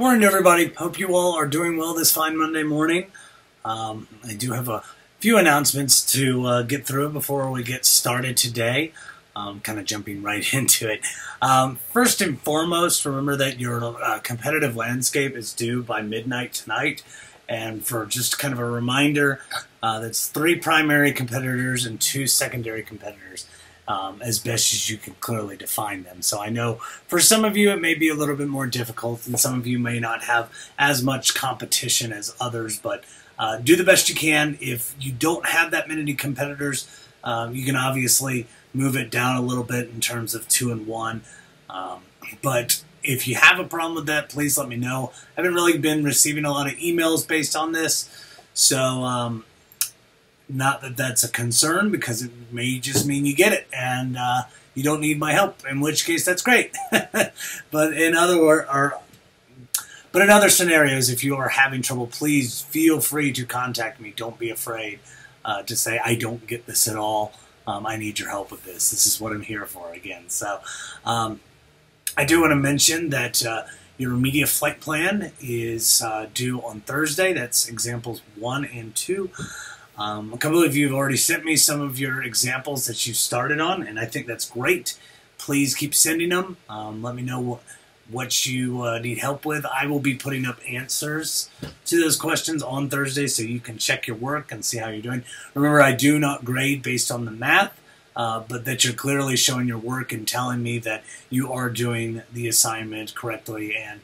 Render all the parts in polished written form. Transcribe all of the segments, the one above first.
Morning, everybody. Hope you all are doing well this fine Monday morning. I do have a few announcements to get through before we get started today. Kind of jumping right into it. First and foremost, remember that your competitive landscape is due by midnight tonight. And for just kind of a reminder, that's 3 primary competitors and 2 secondary competitors. As best as you can clearly define them. So I know for some of you it may be a little bit more difficult, and some of you may not have as much competition as others, but do the best you can. If you don't have that many competitors, you can obviously move it down a little bit in terms of 2 and 1. But if you have a problem with that, please let me know. I haven't really been receiving a lot of emails based on this, so not that that's a concern, because it may just mean you get it and you don't need my help, in which case that's great. But in other scenarios, if you are having trouble, please feel free to contact me. Don't be afraid to say, I don't get this at all. I need your help with this. This is what I'm here for again. So I do want to mention that your media flight plan is due on Thursday. That's examples 1 and 2. A couple of you have already sent me some of your examples that you started on, and I think that's great. Please keep sending them. Let me know what you need help with. I will be putting up answers to those questions on Thursday, so you can check your work and see how you're doing. Remember, I do not grade based on the math, but that you're clearly showing your work and telling me that you are doing the assignment correctly and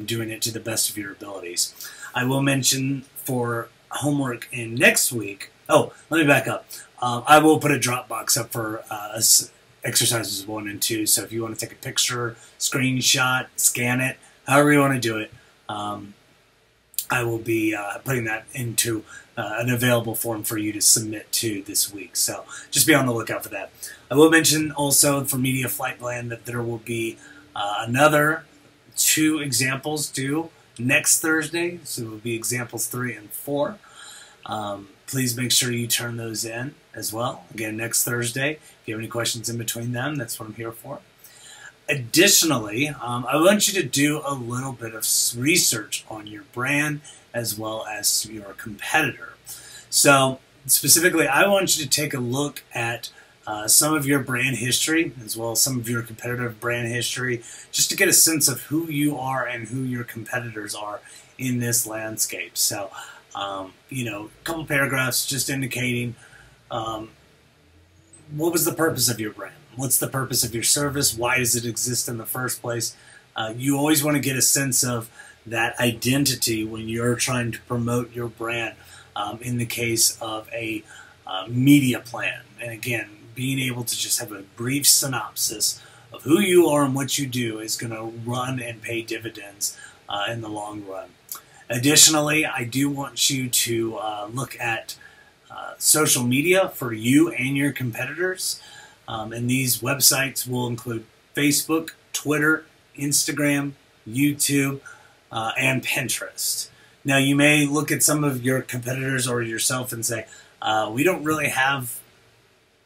doing it to the best of your abilities. I will mention for homework in next week. Oh, let me back up. I will put a Dropbox up for exercises 1 and 2. So if you want to take a picture, screenshot, scan it, however you want to do it, I will be putting that into an available form for you to submit to this week. So just be on the lookout for that. I will mention also for Media Flight Plan that there will be another 2 examples due next Thursday, so it will be examples 3 and 4. Please make sure you turn those in as well. Again, next Thursday. If you have any questions in between them, that's what I'm here for. Additionally, I want you to do a little bit of research on your brand as well as your competitor. So specifically, I want you to take a look at some of your brand history as well as some of your competitive brand history, just to get a sense of who you are and who your competitors are in this landscape. So, you know, a couple paragraphs just indicating what was the purpose of your brand? What's the purpose of your service? Why does it exist in the first place? You always want to get a sense of that identity when you're trying to promote your brand in the case of a media plan. And again, being able to just have a brief synopsis of who you are and what you do is going to run and pay dividends in the long run. Additionally, I do want you to look at social media for you and your competitors. And these websites will include Facebook, Twitter, Instagram, YouTube, and Pinterest. Now, you may look at some of your competitors or yourself and say, we don't really have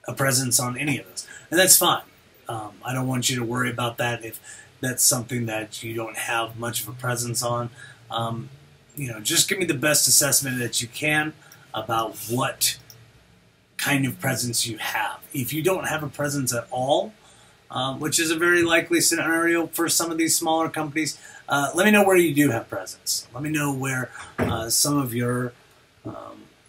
a presence on any of those. And that's fine. I don't want you to worry about that if that's something that you don't have much of a presence on. You know, just give me the best assessment that you can about what kind of presence you have. If you don't have a presence at all, which is a very likely scenario for some of these smaller companies, let me know where you do have presence. Let me know where some of your,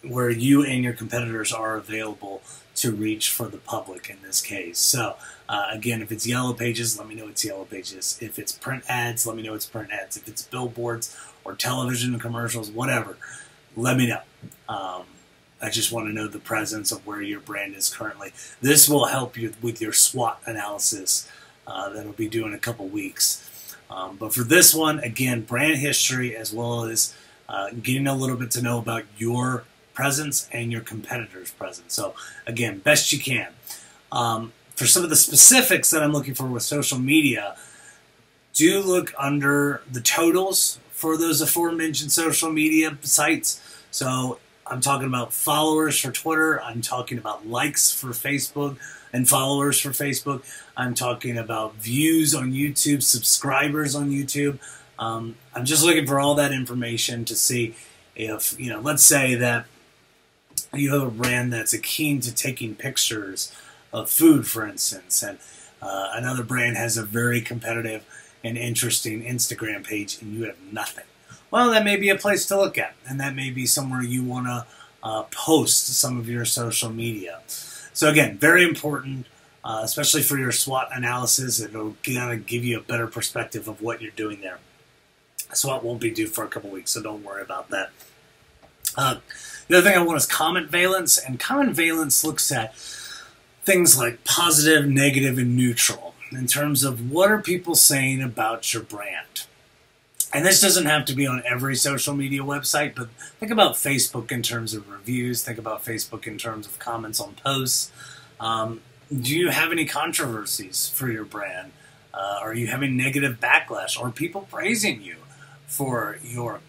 where you and your competitors are available to reach for the public in this case. So again, if it's Yellow Pages, let me know it's Yellow Pages. If it's print ads, let me know it's print ads. If it's billboards or television commercials, whatever, let me know. I just want to know the presence of where your brand is currently. This will help you with your SWOT analysis that I'll be doing in a couple weeks. But for this one, again, brand history as well as getting a little bit to know about your presence and your competitor's presence. So again, best you can. For some of the specifics that I'm looking for with social media, do look under the totals for those aforementioned social media sites. So I'm talking about followers for Twitter. I'm talking about likes for Facebook and followers for Facebook. I'm talking about views on YouTube, subscribers on YouTube. I'm just looking for all that information to see if, let's say that you have a brand that's keen to taking pictures of food, for instance, and another brand has a very competitive and interesting Instagram page, and you have nothing. Well, that may be a place to look at, and that may be somewhere you want to post some of your social media. So again, very important, especially for your SWOT analysis. It'll kind of give you a better perspective of what you're doing there. SWOT won't be due for a couple weeks, so don't worry about that. The other thing I want is comment valence, and comment valence looks at things like positive, negative, and neutral in terms of what are people saying about your brand. And this doesn't have to be on every social media website, but think about Facebook in terms of reviews. Think about Facebook in terms of comments on posts. Do you have any controversies for your brand? Are you having negative backlash? Or people praising you for your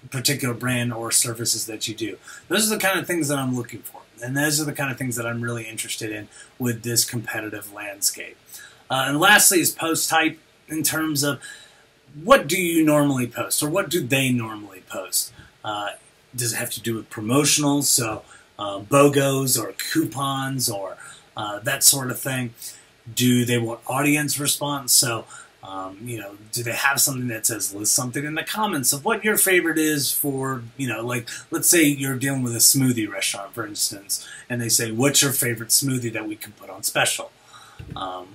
particular brand or services that you do? Those are the kind of things that I'm looking for. And those are the kind of things that I'm really interested in with this competitive landscape. And lastly is post type, in terms of what do you normally post, or what do they normally post? Does it have to do with promotionals, so BOGOs or coupons or that sort of thing? Do they want audience response? So, do they have something that says, list something in the comments of what your favorite is for, like, let's say you're dealing with a smoothie restaurant, for instance, and they say, what's your favorite smoothie that we can put on special?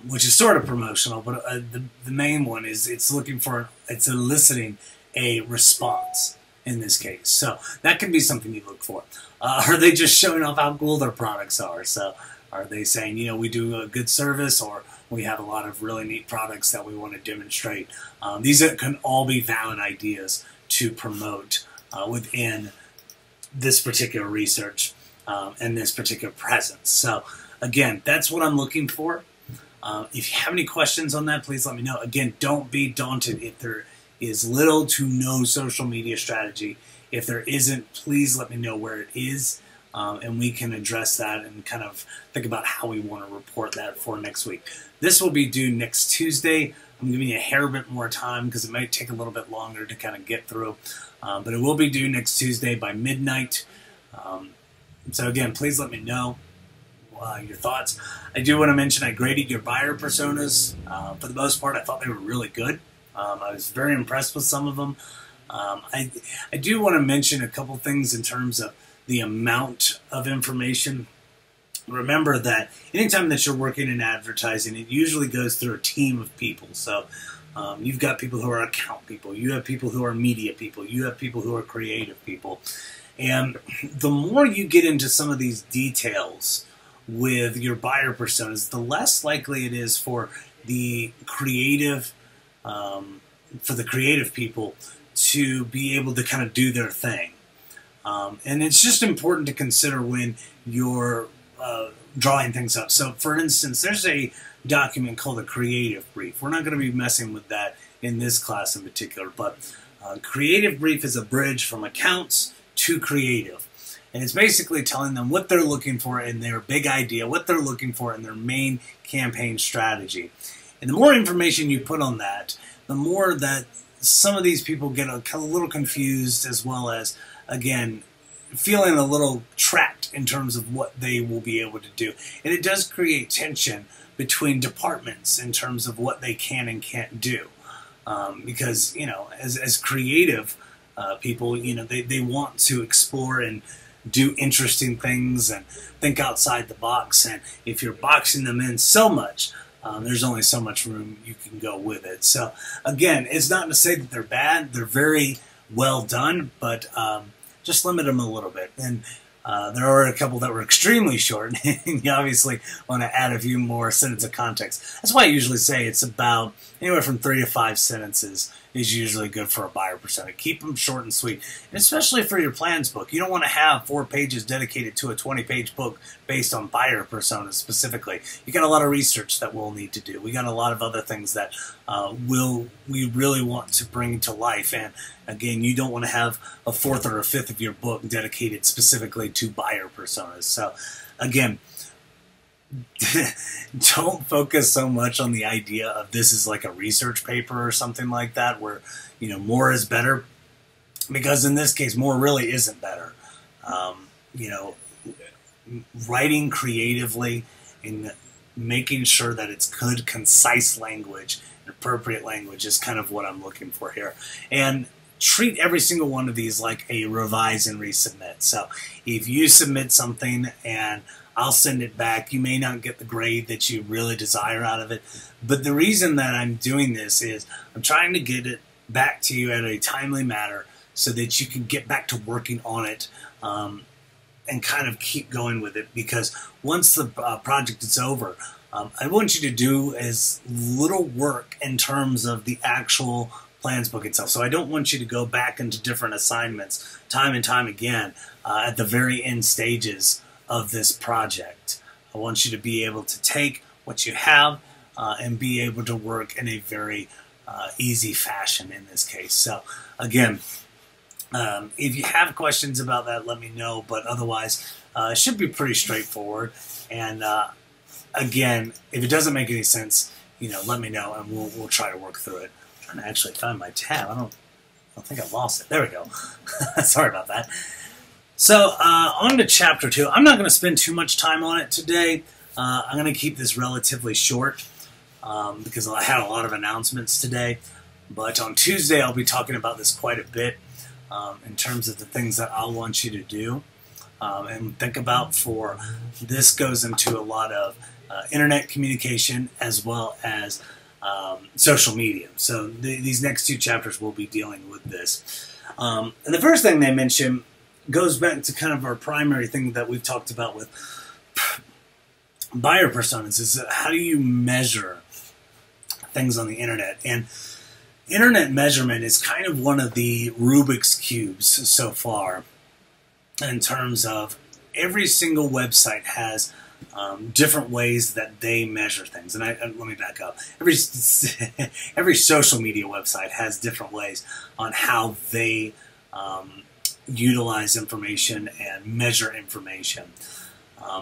Which is sort of promotional, but the main one is it's eliciting a response in this case. So that can be something you look for. Are they just showing off how cool their products are? So are they saying, we do a good service, or we have a lot of really neat products that we want to demonstrate? These can all be valid ideas to promote within this particular research and this particular presence. So again, that's what I'm looking for. If you have any questions on that, please let me know. Again, don't be daunted if there is little to no social media strategy. If there isn't, please let me know where it is, and we can address that and kind of think about how we want to report that for next week. This will be due next Tuesday. I'm giving you a hair bit more time because it might take a little bit longer to kind of get through, but it will be due next Tuesday by midnight. So again, please let me know your thoughts. I do want to mention I graded your buyer personas. For the most part, I thought they were really good. I was very impressed with some of them. I do want to mention a couple things in terms of the amount of information. Remember that anytime that you're working in advertising, it usually goes through a team of people. So you've got people who are account people, you have people who are media people, you have people who are creative people. And the more you get into some of these details with your buyer personas, the less likely it is for the creative people to be able to kind of do their thing. And it's just important to consider when you're drawing things up. So for instance, there's a document called a creative brief. We're not going to be messing with that in this class in particular, but creative brief is a bridge from accounts to creative. And it's basically telling them what they're looking for in their big idea, what they're looking for in their main campaign strategy. And the more information you put on that, the more that some of these people get a little confused, as well as, again, feeling a little trapped in terms of what they will be able to do. And it does create tension between departments in terms of what they can and can't do. Because, as creative people, they want to explore and do interesting things and think outside the box. And if you're boxing them in so much, there's only so much room you can go with it. So again, it's not to say that they're bad. They're very well done, but just limit them a little bit. And there are a couple that were extremely short, and you obviously want to add a few more sentences of context. That's why I usually say it's about anywhere from 3 to 5 sentences is usually good for a buyer persona. Keep them short and sweet, and especially for your plans book. You don't want to have 4 pages dedicated to a 20-page book based on buyer personas specifically. You got a lot of research that we'll need to do. We got a lot of other things that we really want to bring to life, and again, you don't want to have a 4th or a 5th of your book dedicated specifically to buyer personas. So again, don't focus so much on the idea of this is like a research paper or something like that, where more is better, because in this case, more really isn't better. You know, writing creatively and making sure that it's good, concise language and appropriate language is kind of what I'm looking for here. And treat every single one of these like a revise and resubmit. So if you submit something and I'll send it back, you may not get the grade that you really desire out of it. But the reason that I'm doing this is I'm trying to get it back to you at a timely manner so that you can get back to working on it and kind of keep going with it. Because once the project is over, I want you to do as little work in terms of the actual plans book itself. So I don't want you to go back into different assignments time and time again at the very end stages of this project. I want you to be able to take what you have and be able to work in a very easy fashion in this case. So again, if you have questions about that, let me know. But otherwise, it should be pretty straightforward. And again, if it doesn't make any sense, let me know, and we'll try to work through it. I'm trying to actually find my tab. I don't think I lost it. There we go. Sorry about that. So on to chapter 2. I'm not going to spend too much time on it today. I'm going to keep this relatively short because I had a lot of announcements today. But on Tuesday, I'll be talking about this quite a bit in terms of the things that I want you to do and think about. For this goes into a lot of internet communication as well as social media. So these next 2 chapters will be dealing with this. And the first thing they mention goes back to kind of our primary thing that we've talked about with buyer personas, is how do you measure things on the internet. And internet measurement is kind of one of the Rubik's Cubes so far, in terms of every single website has different ways that they measure things. And let me back up. Every social media website has different ways on how they utilize information and measure information.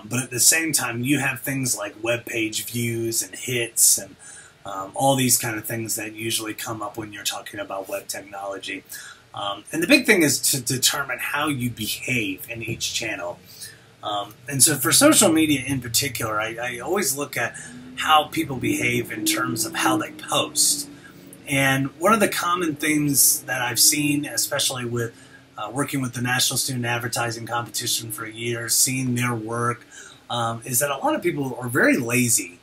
But at the same time, you have things like web page views and hits and all these kind of things that usually come up when you're talking about web technology. And the big thing is to determine how you behave in each channel. And so for social media in particular, I always look at how people behave in terms of how they post. And one of the common things that I've seen, especially with working with the National Student Advertising Competition for years, seeing their work, is that a lot of people are very lazy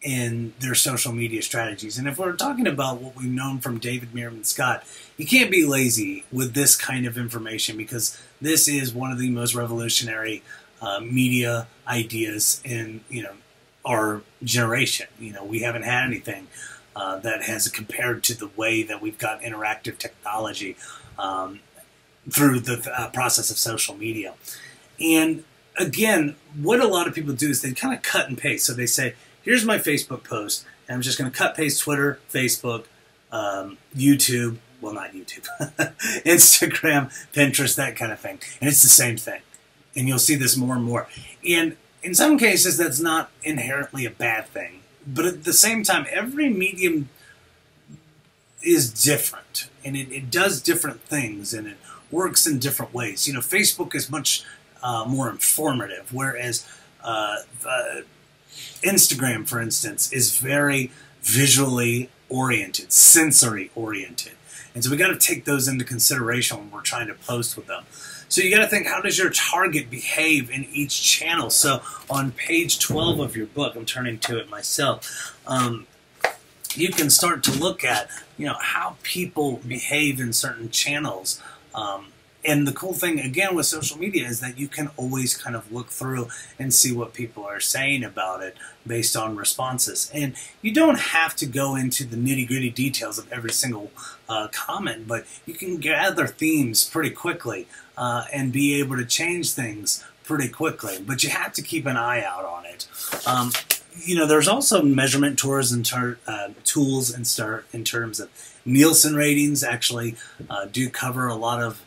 in their social media strategies. And if we're talking about what we've known from David Meerman Scott, you can't be lazy with this kind of information, because this is one of the most revolutionary media ideas in our generation. We haven't had anything that has compared to the way that we've got interactive technology through the process of social media. And again, what a lot of people do is they kind of cut and paste. So they say, here's my Facebook post, and I'm just going to cut, paste Twitter, Facebook, YouTube, well, not YouTube, Instagram, Pinterest, that kind of thing. And it's the same thing. And you'll see this more and more. And in some cases, that's not inherently a bad thing. But at the same time, every medium is different, and it does different things, and it works in different ways. Facebook is much more informative, whereas Instagram, for instance, is very visually oriented, sensory oriented. And so we got to take those into consideration when we're trying to post with them. So you got to think, how does your target behave in each channel? So on page 12 of your book, I'm turning to it myself, you can start to look at, how people behave in certain channels. And the cool thing, again, with social media is that you can always kind of look through and see what people are saying about it based on responses. And you don't have to go into the nitty-gritty details of every single comment, but you can gather themes pretty quickly and be able to change things pretty quickly. But you have to keep an eye out on it. There's also measurement tools in terms of Nielsen ratings. Actually do cover a lot of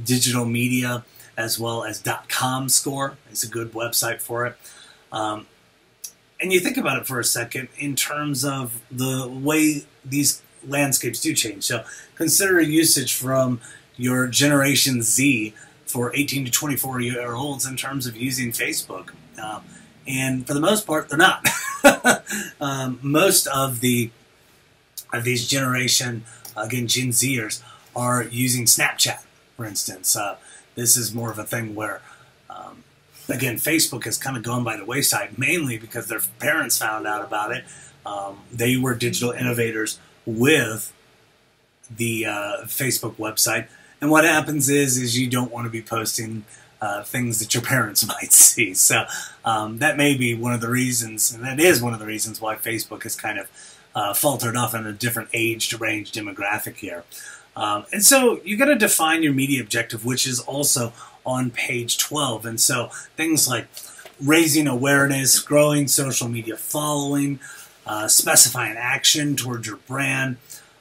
digital media, as well as .com score is a good website for it. And you think about it for a second in terms of the way these landscapes do change. So consider usage from your Generation Z for 18 to 24-year-olds in terms of using Facebook. And for the most part, they're not. Most of these generation, again, Gen Zers, are using Snapchat, for instance. This is more of a thing where, again, Facebook has kind of gone by the wayside, mainly because their parents found out about it. They were digital innovators with the Facebook website. And what happens is you don't want to be posting things that your parents might see. So that may be one of the reasons, and that is one of the reasons why Facebook has kind of faltered off in a different age range demographic here. And so you got to define your media objective, which is also on page 12. And so things like raising awareness, growing social media following, specifying action towards your brand.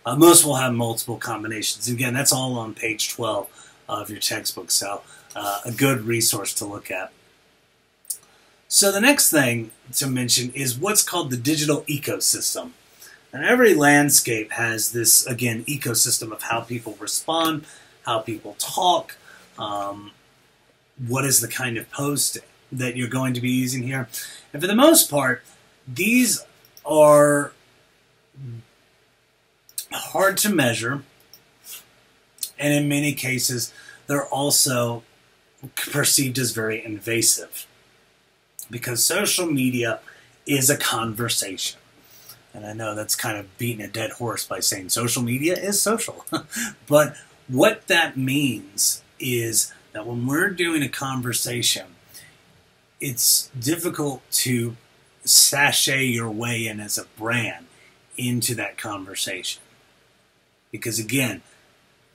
Most will have multiple combinations. Again, that's all on page 12 of your textbook, so a good resource to look at. So the next thing to mention is what's called the digital ecosystem. And every landscape has this, again, ecosystem of how people respond, how people talk, what is the kind of post that you're going to be using here. And for the most part, these are hard to measure, and in many cases, they're also perceived as very invasive because social media is a conversation. And I know that's kind of beating a dead horse by saying social media is social. But what that means is that when we're doing a conversation, it's difficult to sashay your way in as a brand into that conversation. Because again,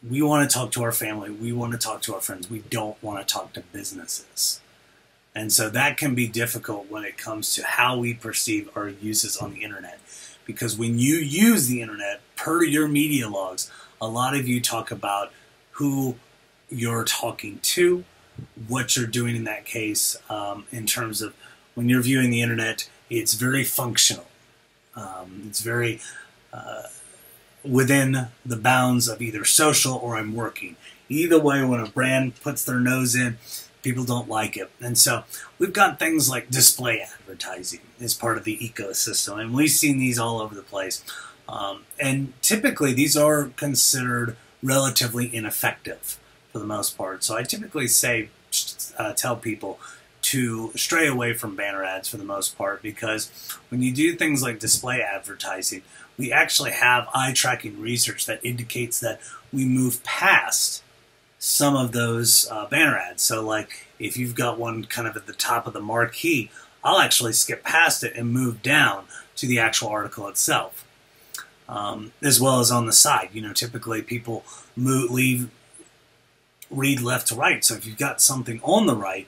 we want to talk to our family, we want to talk to our friends, we don't want to talk to businesses. And so that can be difficult when it comes to how we perceive our uses on the internet. Because when you use the internet, per your media logs, a lot of you talk about who you're talking to, what you're doing in that case, in terms of when you're viewing the internet, it's very functional. It's very within the bounds of either social or I'm working. Either way, when a brand puts their nose in, people don't like it. And so we've got things like display advertising as part of the ecosystem. And we've seen these all over the place. And typically these are considered relatively ineffective for the most part. So I typically say, tell people to stray away from banner ads for the most part, because when you do things like display advertising, we actually have eye tracking research that indicates that we move past some of those banner ads. So like if you've got one kind of at the top of the marquee, I'll actually skip past it and move down to the actual article itself. As well as on the side. You know, typically people read left to right. So if you've got something on the right,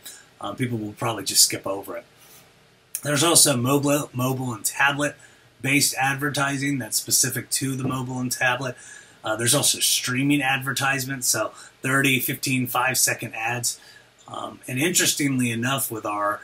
people will probably just skip over it. There's also mobile and tablet-based advertising that's specific to the mobile and tablet. There's also streaming advertisements, so 30, 15, 5-second ads. And interestingly enough, with our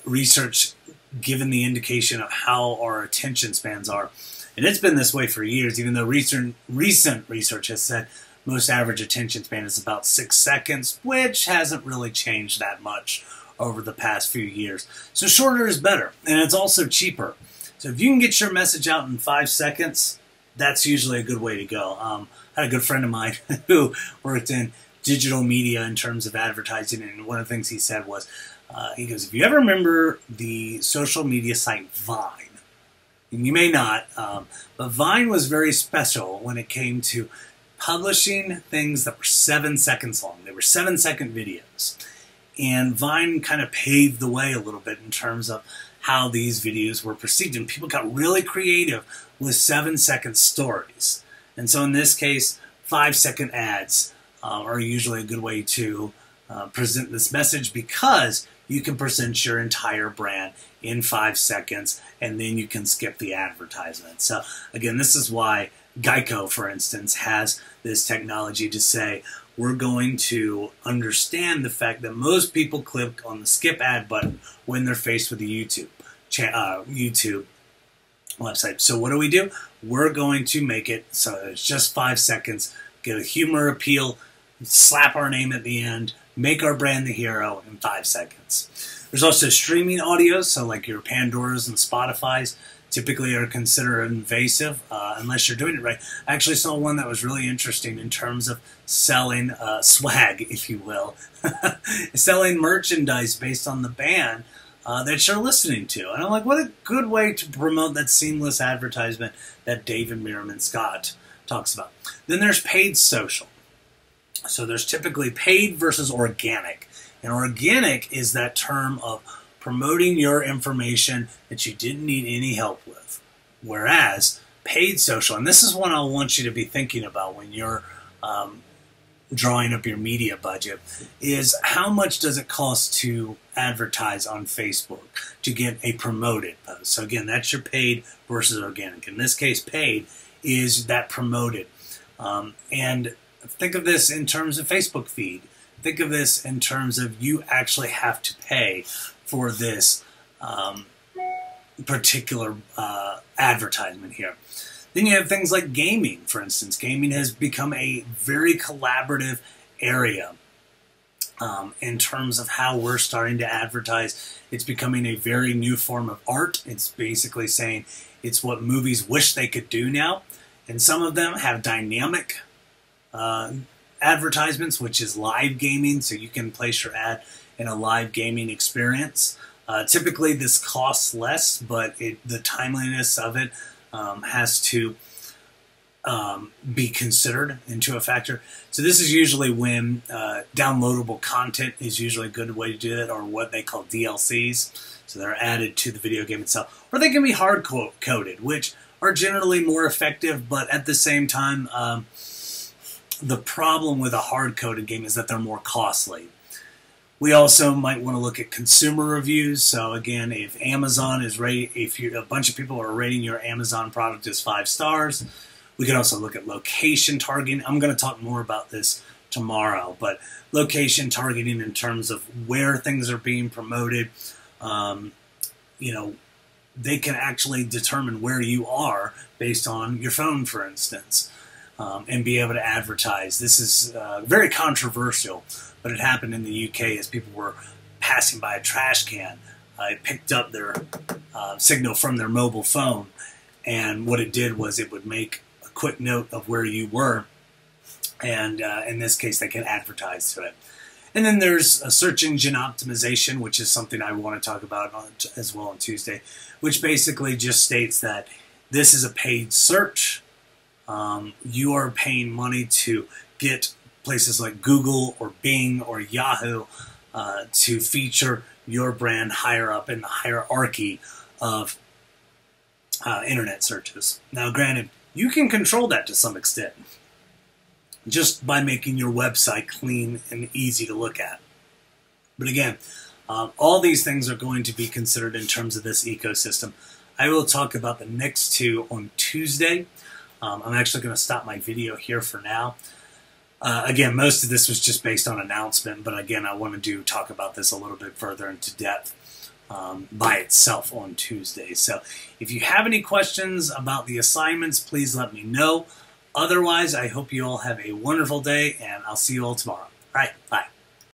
research, given the indication of how our attention spans are, and it's been this way for years, even though recent research has said most average attention span is about 6 seconds, which hasn't really changed that much over the past few years. So shorter is better, and it's also cheaper. So if you can get your message out in 5 seconds, that's usually a good way to go. I had a good friend of mine who worked in digital media in terms of advertising, and one of the things he said was, he goes, if you ever remember the social media site Vine, and you may not, but Vine was very special when it came to publishing things that were 7 seconds long. They were 7-second videos. And Vine kind of paved the way a little bit in terms of how these videos were perceived. And people got really creative with 7-second stories. And so in this case, 5-second ads are usually a good way to present this message, because you can present your entire brand in 5 seconds and then you can skip the advertisement. So again, this is why Geico, for instance, has this technology to say, we're going to understand the fact that most people click on the skip ad button when they're faced with a YouTube. YouTube website. So what do? We're going to make it so it's just 5 seconds, get a humor appeal, slap our name at the end, make our brand the hero in 5 seconds. There's also streaming audio, so like your Pandoras and Spotify's typically are considered invasive unless you're doing it right. I actually saw one that was really interesting in terms of selling swag, if you will, selling merchandise based on the band that you're listening to. And I'm like, what a good way to promote that seamless advertisement that David Meerman Scott talks about. Then there's paid social. So there's typically paid versus organic. And organic is that term of promoting your information that you didn't need any help with. Whereas paid social, and this is one I want you to be thinking about when you're drawing up your media budget, is how much does it cost to advertise on Facebook to get a promoted post. So again, that's your paid versus organic. In this case, paid is that promoted. And think of this in terms of Facebook feed. Think of this in terms of you actually have to pay for this particular advertisement here. Then you have things like gaming, for instance. Gaming has become a very collaborative area in terms of how we're starting to advertise. It's becoming a very new form of art. It's basically saying it's what movies wish they could do now. And some of them have dynamic advertisements, which is live gaming, so you can place your ad in a live gaming experience. Typically this costs less, but the timeliness of it has to be considered into a factor. So this is usually when downloadable content is usually a good way to do it, or what they call DLCs. So they're added to the video game itself. Or they can be hard-coded, which are generally more effective, but at the same time, the problem with a hard-coded game is that they're more costly. We also might want to look at consumer reviews. So again, if Amazon is a bunch of people are rating your Amazon product as 5 stars, we can also look at location targeting. I'm going to talk more about this tomorrow, but location targeting in terms of where things are being promoted, they can actually determine where you are based on your phone, for instance, and be able to advertise. This is very controversial, but it happened in the UK as people were passing by a trash can. It picked up their signal from their mobile phone, and what it did was it would make a quick note of where you were, and in this case they can advertise to it. And then there's a search engine optimization, which is something I want to talk about as well on Tuesday, which basically just states that this is a paid search. You are paying money to get places like Google or Bing or Yahoo to feature your brand higher up in the hierarchy of internet searches. Now, granted, you can control that to some extent just by making your website clean and easy to look at. But again, all these things are going to be considered in terms of this ecosystem. I will talk about the next two on Tuesday. I'm actually going to stop my video here for now. Again, most of this was just based on announcement, but again, I want to talk about this a little bit further into depth by itself on Tuesday. So if you have any questions about the assignments, please let me know. Otherwise, I hope you all have a wonderful day, and I'll see you all tomorrow. All right, bye.